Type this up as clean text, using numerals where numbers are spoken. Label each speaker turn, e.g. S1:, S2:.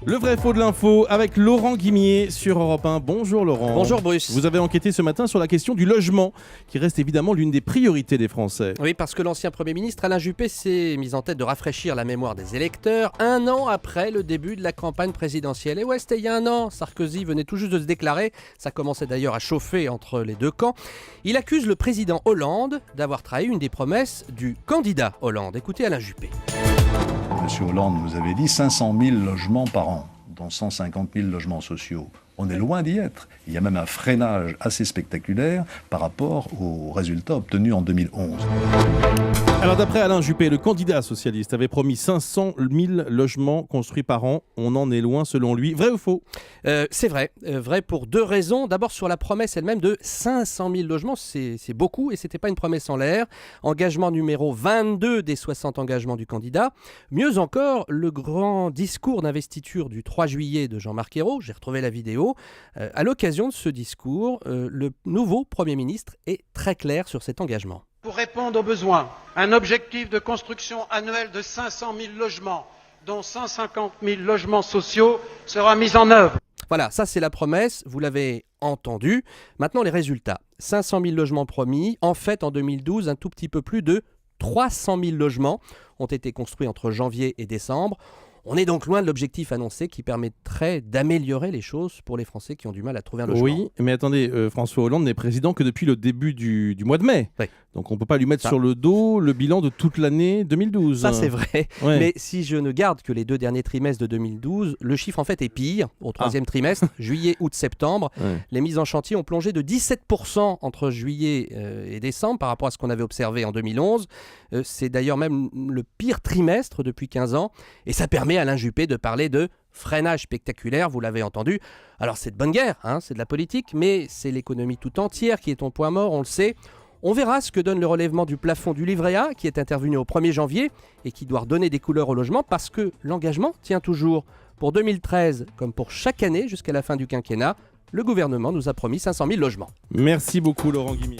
S1: Le vrai faux de l'info avec Laurent Guimier sur Europe 1. Bonjour Laurent.
S2: Bonjour Bruce.
S1: Vous avez enquêté ce matin sur la question du logement, qui reste évidemment l'une des priorités des Français.
S2: Oui, parce que l'ancien Premier ministre Alain Juppé s'est mis en tête de rafraîchir la mémoire des électeurs un an après le début de la campagne présidentielle. Et ouais, c'était il y a un an. Sarkozy venait tout juste de se déclarer. Ça commençait d'ailleurs à chauffer entre les deux camps. Il accuse le président Hollande d'avoir trahi une des promesses du candidat Hollande. Écoutez Alain Juppé.
S3: Monsieur Hollande nous avait dit 500 000 logements par an, dont 150 000 logements sociaux. On est loin d'y être. Il y a même un freinage assez spectaculaire par rapport aux résultats obtenus en 2011.
S1: Alors d'après Alain Juppé, le candidat socialiste avait promis 500 000 logements construits par an. On en est loin selon lui. Vrai ou faux ?
S2: C'est vrai. Vrai pour deux raisons. D'abord sur la promesse elle-même de 500 000 logements. C'est beaucoup et c'était pas une promesse en l'air. Engagement numéro 22 des 60 engagements du candidat. Mieux encore, le grand discours d'investiture du 3 juillet de Jean-Marc Ayrault. J'ai retrouvé la vidéo. À l'occasion de ce discours, le nouveau Premier ministre est très clair sur cet engagement.
S4: Pour répondre aux besoins, un objectif de construction annuelle de 500 000 logements, dont 150 000 logements sociaux, sera mis en œuvre.
S2: Voilà, ça c'est la promesse, vous l'avez entendu. Maintenant les résultats. 500 000 logements promis. En fait, en 2012, un tout petit peu plus de 300 000 logements ont été construits entre janvier et décembre. On est donc loin de l'objectif annoncé qui permettrait d'améliorer les choses pour les Français qui ont du mal à trouver un logement.
S1: Oui, mais attendez, François Hollande n'est président que depuis le début du mois de mai.
S2: Oui.
S1: Donc on ne peut pas lui mettre
S2: Ça.
S1: sur le dos le bilan de toute l'année 2012.
S2: Ça c'est vrai,
S1: Ouais.
S2: mais si je ne garde que les deux derniers trimestres de 2012, le chiffre en fait est pire. Au troisième trimestre, juillet, août, septembre,
S1: Ouais.
S2: les mises en chantier ont plongé de 17% entre juillet et décembre par rapport à ce qu'on avait observé en 2011. C'est d'ailleurs même le pire trimestre depuis 15 ans et ça permet à Alain Juppé de parler de freinage spectaculaire, vous l'avez entendu. Alors c'est de bonne guerre, hein, c'est de la politique, mais c'est l'économie tout entière qui est au point mort, on le sait. On verra ce que donne le relèvement du plafond du livret A qui est intervenu au 1er janvier et qui doit redonner des couleurs au logement parce que l'engagement tient toujours. Pour 2013, comme pour chaque année jusqu'à la fin du quinquennat, le gouvernement nous a promis 500 000 logements.
S1: Merci beaucoup Laurent Guimier.